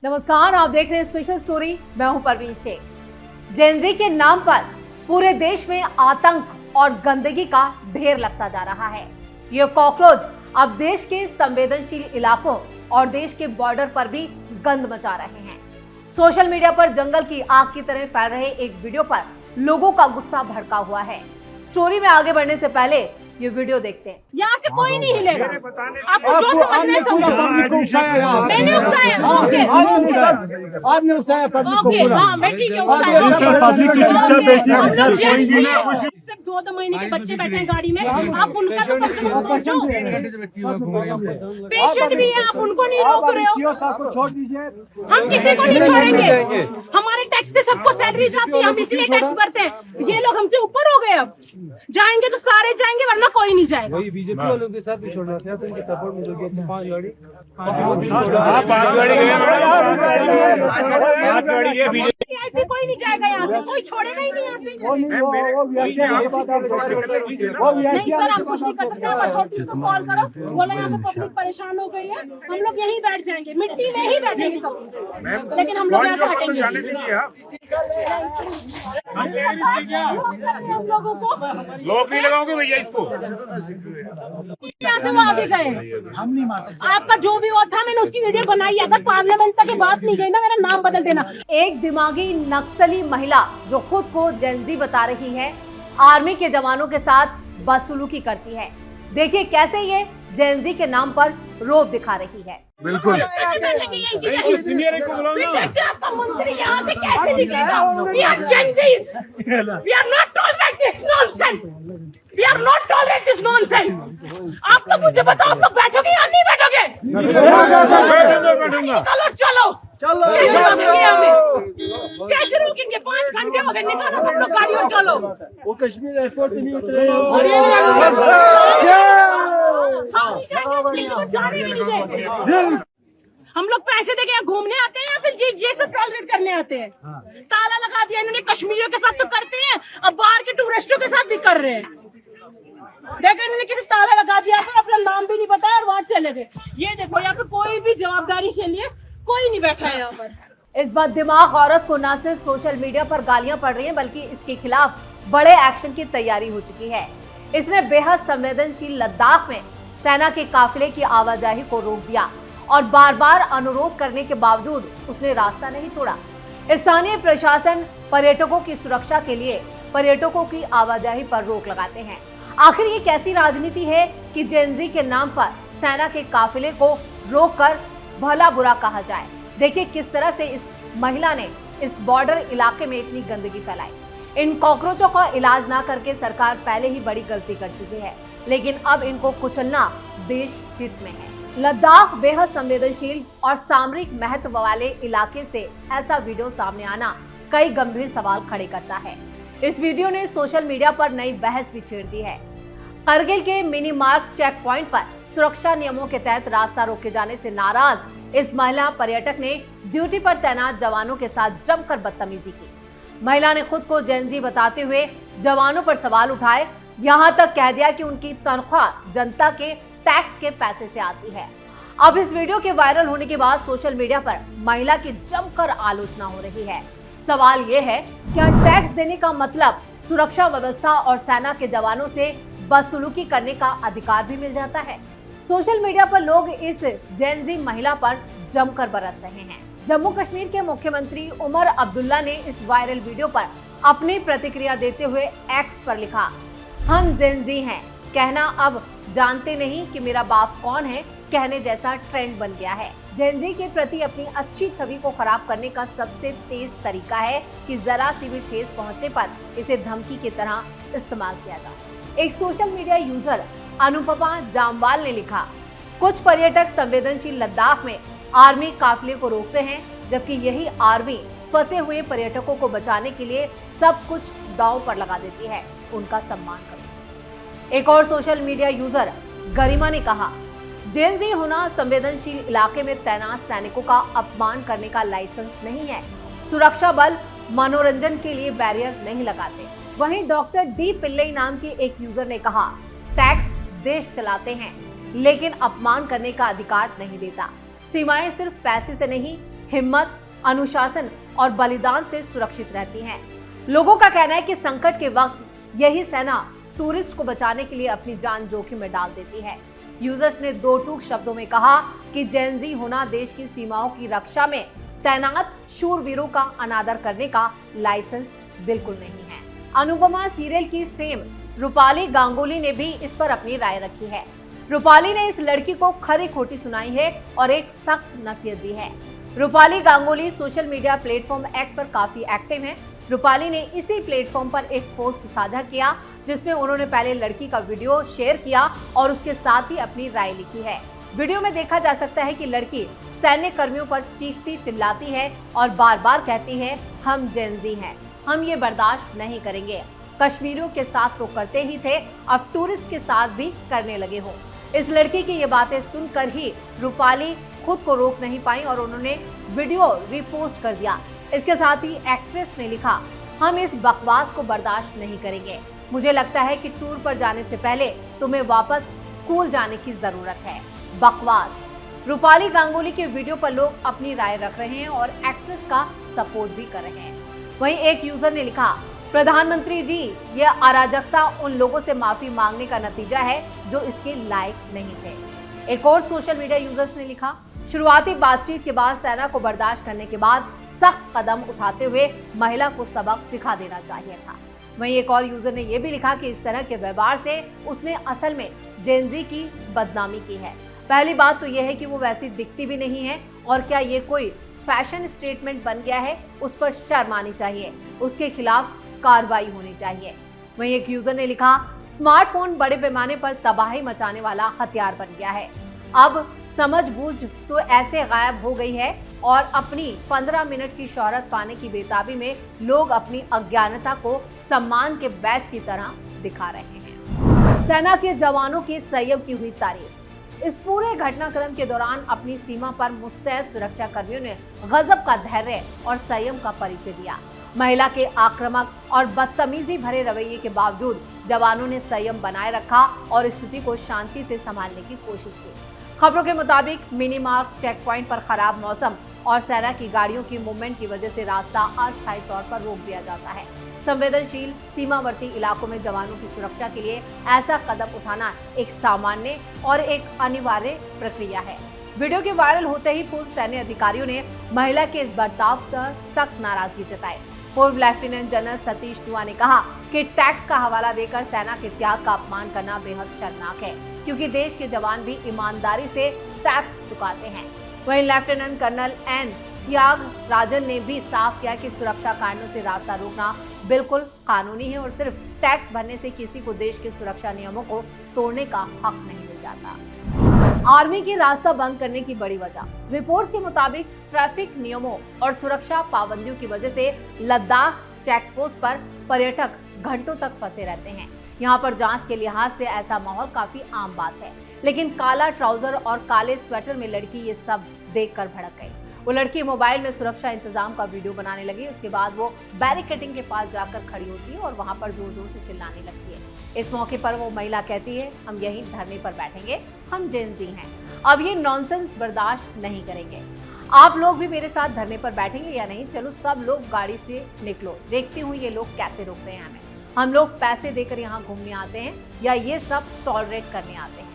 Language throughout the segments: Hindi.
नमस्कार, आप देख रहे हैं स्पेशल स्टोरी। मैं हूं परवीन शेख। जेनजी के नाम पर पूरे देश में आतंक और गंदगी का ढेर लगता जा रहा है। ये कॉकरोच अब देश के संवेदनशील इलाकों और देश के बॉर्डर पर भी गंद मचा रहे हैं। सोशल मीडिया पर जंगल की आग की तरह फैल रहे एक वीडियो पर लोगों का गुस्सा भड़का हुआ है। स्टोरी में आगे बढ़ने से पहले ये वीडियो देखते हैं। यहाँ से कोई नहीं हिलेगा। आपको जो समझना है समझो। मैंने उकसाया। ओके। आपने उकसाया पब्लिक को। ओके, हाँ मैं ठीक है उकसाया। सिर्फ 2 महीने के बच्चे बैठे हैं गाड़ी में, आप उनका तो कम से कम सोचो। पेशेंट भी है, आप उनको नहीं रोक रहे हो। छोड़ दीजिए, हम किसी को नहीं छोड़ेंगे। हमारे टैक्स से सबको सैलरी जाती है, हम इसलिए टैक्स भरते हैं। ये लोग हमसे ऊपर हो गए। अब जाएंगे तो सारे जाएंगे, वरना कोई नहीं जाएगा। वही बीजेपी वालों के साथ भी छोड़ना था, तो उनके सपोर्ट में लोग 5 गाड़ी कोई नहीं जाएगा यहाँ से, कोई छोड़ेगा ही नहीं यहाँ से। नहीं सर, हम कुछ नहीं कर सकते। आप अथॉरिटी को कॉल करो, बोला यहाँ पे पब्लिक परेशान हो गई है, हम लोग यहीं बैठ जाएंगे, मिट्टी में ही बैठेंगे सब। लेकिन हम लोग यहाँ से हटेंगे। हम लोगों को लोग नहीं लगाओगे भैया इसको। यहाँ से वो आगे गए, हम नहीं मार सकते। आपका जो भी वो था, मैंने उसकी वीडियो बनाई। अगर पार्लियामेंट तक बात नहीं गई ना, मेरा नाम बदल देना। एक दिमागी नक्सली महिला जो खुद को जेनजी बता रही है, आर्मी के जवानों के साथ बदसलूकी करती है। देखिए कैसे ये जेनजी के नाम पर रोब दिखा रही है। बिल्कुल सीनियर को बुलाओ ना। आपका मंत्री यहाँ से कैसे निकलेगा? We are Gen Zs. We are not tolerate this nonsense. We are not tolerate this nonsense. आप तो मुझे बताओ, तो बैठोगे या नहीं बैठोगे? बैठूंगा। चलो कैसे रोकेंगे हमें? कैसे रोकेंगे? 5 घंटे हो गए, निकालो सब लोग गाड़ी और चलो। वो कश्मीर एयरपोर्ट पे नहीं उतरे। हम नहीं जाएंगे, किसी को जाने भी नहीं देंगे। हम लोग पैसे देके यहाँ घूमने आते हैं या फिर ये सब टॉलरेट करने आते हैं? ताला लगा दिया इन्होंने। कश्मीरियों के साथ तो करते हैं, अब बाहर के टूरिस्टों के साथ भी कर रहे हैं। देखो इन्होंने किसी ताला लगा दिया, फिर अपना नाम भी नहीं बताया और वहां चले गए। ये देखो यहाँ पे कोई भी जवाबदारी के लिए कोई नहीं बैठा है यहाँ पर। इस बददिमाग औरत को न सिर्फ सोशल मीडिया पर गालियां पड़ रही हैं, बल्कि इसके खिलाफ बड़े एक्शन की तैयारी हो चुकी है। इसने बेहद संवेदनशील लद्दाख में सेना के काफिले की आवाजाही को रोक दिया और बार बार अनुरोध करने के बावजूद उसने रास्ता नहीं छोड़ा। स्थानीय प्रशासन पर्यटकों की सुरक्षा के लिए पर्यटकों की आवाजाही पर रोक लगाते हैं। आखिर ये कैसी राजनीति है कि जेनजी के नाम पर सेना के काफिले को रोककर भला बुरा कहा जाए। देखिए किस तरह से इस महिला ने इस बॉर्डर इलाके में इतनी गंदगी फैलाई। इन कॉकरोचों का इलाज ना करके सरकार पहले ही बड़ी गलती कर चुकी है, लेकिन अब इनको कुचलना देश हित में है। लद्दाख बेहद संवेदनशील और सामरिक महत्व वाले इलाके से ऐसा वीडियो सामने आना कई गंभीर सवाल खड़े करता है। इस वीडियो ने सोशल मीडिया पर नई बहस भी छेड़ दी है। करगिल के मिनी मार्ग चेक पॉइंट पर सुरक्षा नियमों के तहत रास्ता रोके जाने से नाराज इस महिला पर्यटक ने ड्यूटी पर तैनात जवानों के साथ जमकर बदतमीजी की। महिला ने खुद को जेनजी बताते हुए जवानों पर सवाल उठाए, यहाँ तक कह दिया कि उनकी तनख्वाह जनता के टैक्स के पैसे से आती है। अब इस वीडियो के वायरल होने के बाद सोशल मीडिया पर महिला की जमकर आलोचना हो रही है। सवाल ये है, क्या टैक्स देने का मतलब सुरक्षा व्यवस्था और सेना के जवानों से बदसलूकी करने का अधिकार भी मिल जाता है? सोशल मीडिया पर लोग इस जेनजी महिला पर जमकर बरस रहे हैं। जम्मू कश्मीर के मुख्यमंत्री उमर अब्दुल्ला ने इस वायरल वीडियो पर अपनी प्रतिक्रिया देते हुए एक्स पर लिखा, हम जेनजी हैं, कहना अब जानते नहीं कि मेरा बाप कौन है कहने जैसा ट्रेंड बन गया है। जेनजी के प्रति अपनी अच्छी छवि को खराब करने का सबसे तेज तरीका है कि जरा सी भी ठेस पहुंचने पर इसे धमकी की तरह इस्तेमाल किया जाए। एक social media user Anupama Jamwal ने लिखा, कुछ पर्यटक संवेदनशील लद्दाख में आर्मी काफिले को रोकते हैं, जबकि यही आर्मी फंसे हुए पर्यटकों को बचाने के लिए सब कुछ दांव पर लगा देती है। उनका सम्मान करें। एक और सोशल मीडिया यूजर गरिमा ने कहा, जेनजी होना संवेदनशील इलाके में तैनात सैनिकों का अपमान करने का लाइसेंस नहीं है। सुरक्षा बल मनोरंजन के लिए बैरियर नहीं लगाते। वहीं डॉक्टर डी पिल्लई नाम के एक यूजर ने कहा, टैक्स देश चलाते हैं लेकिन अपमान करने का अधिकार नहीं देता। सीमाएं सिर्फ पैसे से नहीं, हिम्मत, अनुशासन और बलिदान से सुरक्षित रहती हैं। लोगों का कहना है कि संकट के वक्त यही सेना टूरिस्ट को बचाने के लिए अपनी जान जोखिम में डाल देती है। यूजर्स ने दो टूक शब्दों में कहा कि जेन ज़ी होना देश की सीमाओं की रक्षा में तैनात शूरवीरों का अनादर करने का लाइसेंस बिल्कुल नहीं है। अनुपमा सीरियल की फेम रूपाली गांगुली ने भी इस पर अपनी राय रखी है। रूपाली ने इस लड़की को खरी खोटी सुनाई है और एक सख्त नसीहत दी है। Rupali Ganguly social media platform x पर काफी एक्टिव हैं। रूपाली ने इसी प्लेटफॉर्म पर एक पोस्ट साझा किया जिसमें उन्होंने पहले लड़की का वीडियो शेयर किया और उसके साथ ही अपनी राय लिखी है। वीडियो में देखा जा सकता है कि लड़की सैन्य कर्मियों पर चीखती चिल्लाती है और बार बार कहती है, हम जेन ज़ी हैं, हम ये बर्दाश्त नहीं करेंगे। कश्मीरियों के साथ तो करते ही थे, अब टूरिस्ट के साथ भी करने लगे हो। इस लड़की की ये बातें सुनकर ही रूपाली खुद को रोक नहीं पाई और उन्होंने वीडियो रिपोस्ट कर दिया। इसके साथ ही एक्ट्रेस ने लिखा, हम इस बकवास को बर्दाश्त नहीं करेंगे। मुझे लगता है कि टूर पर जाने से पहले तुम्हें वापस स्कूल जाने की जरूरत है। बकवास। रूपाली गांगुली के वीडियो पर लोग अपनी राय रख रहे हैं और एक्ट्रेस का सपोर्ट भी कर रहे हैं। वहीं एक यूजर ने लिखा, प्रधानमंत्री जी, यह अराजकता उन लोगों से माफी मांगने का नतीजा है जो इसके लायक नहीं थे। एक और सोशल मीडिया यूजर्स ने लिखा, शुरुआती बातचीत के बाद सेना को बर्दाश्त करने के बाद सख्त कदम उठाते हुए महिला को सबक सिखा देना चाहिए था। वहीं एक और यूजर ने यह भी लिखा कि इस तरह के व्यवहार से उसने असल में जेन ज़ी की बदनामी की है। पहली बात तो यह है कि वो वैसी दिखती भी नहीं है और क्या ये कोई फैशन स्टेटमेंट बन गया है, उस पर शर्म आनी चाहिए, उसके खिलाफ कार्रवाई होनी चाहिए। वहीं एक यूजर ने लिखा, स्मार्टफोन बड़े पैमाने पर तबाही मचाने वाला हथियार बन गया है। अब समझबूझ तो ऐसे गायब हो गई है और अपनी 15 मिनट की शोहरत पाने की बेताबी में लोग अपनी अज्ञानता को सम्मान के बैच की तरह दिखा रहे हैं। सेना के जवानों के संयम की हुई तारीफ। इस पूरे घटनाक्रम के दौरान अपनी सीमा पर मुस्तैद सुरक्षा कर्मियों ने गजब का धैर्य और संयम का परिचय दिया। महिला के आक्रामक और बदतमीजी भरे रवैये के बावजूद जवानों ने संयम बनाए रखा और स्थिति को शांति से संभालने की कोशिश की। खबरों के मुताबिक मिनी मार्क चेक पॉइंट पर खराब मौसम और सेना की गाड़ियों की मूवमेंट की वजह से रास्ता अस्थायी तौर पर रोक दिया जाता है। संवेदनशील सीमावर्ती इलाकों में जवानों की सुरक्षा के लिए ऐसा कदम उठाना एक सामान्य और एक अनिवार्य प्रक्रिया है। वीडियो के वायरल होते ही पूर्व सैन्य अधिकारियों ने महिला के इस बर्ताव पर सख्त नाराजगी जताई। पूर्व लेफ्टिनेंट जनरल सतीश दुआ ने कहा कि टैक्स का हवाला देकर सेना के त्याग का अपमान करना बेहद शर्मनाक है, क्योंकि देश के जवान भी ईमानदारी से टैक्स चुकाते हैं। वहीं लेफ्टिनेंट कर्नल एन त्यागराजन ने भी साफ किया कि सुरक्षा कारणों से रास्ता रोकना बिल्कुल कानूनी है और सिर्फ टैक्स भरने से किसी को देश के सुरक्षा नियमों को तोड़ने का हक नहीं मिल जाता। आर्मी की रास्ता बंद करने की बड़ी वजह। रिपोर्ट्स के मुताबिक ट्रैफिक नियमों और सुरक्षा पाबंदियों की वजह से लद्दाख चेक पोस्ट पर पर्यटक घंटों तक फंसे रहते हैं। यहाँ पर जांच के लिहाज से ऐसा माहौल काफी आम बात है, लेकिन काला ट्राउजर और काले स्वेटर में लड़की ये सब देखकर भड़क गई। वो लड़की मोबाइल में सुरक्षा इंतजाम का वीडियो बनाने लगी। उसके बाद वो बैरिकेडिंग के पास जाकर खड़ी होती है और वहां पर जोर जोर से चिल्लाने लगती है। इस मौके पर वो महिला कहती है, हम यहीं धरने पर बैठेंगे, हम जेन ज़ी हैं, अब ये नॉनसेंस बर्दाश्त नहीं करेंगे। आप लोग भी मेरे साथ धरने पर बैठेंगे या नहीं? चलो सब लोग गाड़ी से निकलो, देखती हूँ ये लोग कैसे रोकते हैं हमें। हम लोग पैसे देकर यहाँ घूमने आते हैं या ये सब टॉलरेट करने आते हैं?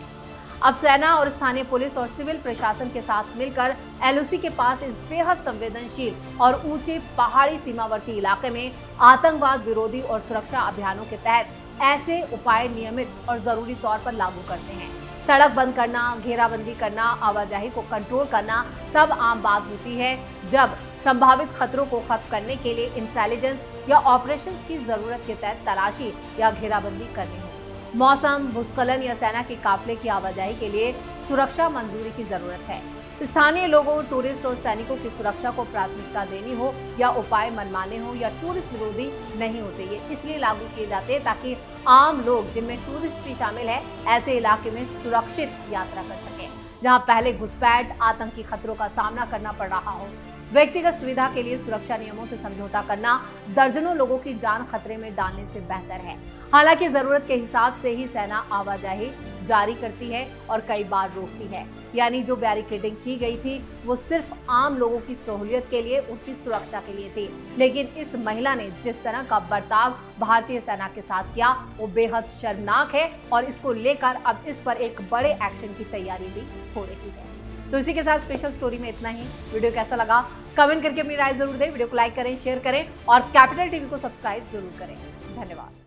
अब सेना और स्थानीय पुलिस और सिविल प्रशासन के साथ मिलकर एलओसी के पास इस बेहद संवेदनशील और ऊंचे पहाड़ी सीमावर्ती इलाके में आतंकवाद विरोधी और सुरक्षा अभियानों के तहत ऐसे उपाय नियमित और जरूरी तौर पर लागू करते हैं। सड़क बंद करना, घेराबंदी करना, आवाजाही को कंट्रोल करना तब आम बात होती है जब संभावित खतरों को खत्म करने के लिए इंटेलिजेंस या ऑपरेशंस की जरूरत के तहत तलाशी या घेराबंदी करनी हो। मौसम, भूस्खलन या सेना के काफिले की आवाजाही के लिए सुरक्षा मंजूरी की जरूरत है। स्थानीय लोगों, टूरिस्ट और सैनिकों की सुरक्षा को प्राथमिकता देनी हो या उपाय मनमाने हो या टूरिस्ट विरोधी नहीं होते, ये इसलिए लागू किए जाते हैं ताकि आम लोग, जिनमें टूरिस्ट भी शामिल है, ऐसे इलाके में सुरक्षित यात्रा कर सकें जहां पहले घुसपैठ, आतंकी खतरों का सामना करना पड़ रहा हो। व्यक्तिगत सुविधा के लिए सुरक्षा नियमों से समझौता करना दर्जनों लोगों की जान खतरे में डालने से बेहतर है। हालांकि जरूरत के हिसाब से ही सेना आवाजाही जारी करती है और कई बार रोकती है। यानी जो बैरिकेडिंग की गई थी वो सिर्फ आम लोगों की सहूलियत के लिए, उनकी सुरक्षा के लिए थी। लेकिन इस महिला ने जिस तरह का बर्ताव भारतीय सेना के साथ किया वो बेहद शर्मनाक है और इसको लेकर अब इस पर एक बड़े एक्शन की तैयारी भी हो रही है। तो इसी के साथ स्पेशल स्टोरी में इतना ही। वीडियो कैसा लगा कमेंट करके अपनी राय जरूर दें। वीडियो को लाइक करें, शेयर करें और कैपिटल टीवी को सब्सक्राइब जरूर करें। धन्यवाद।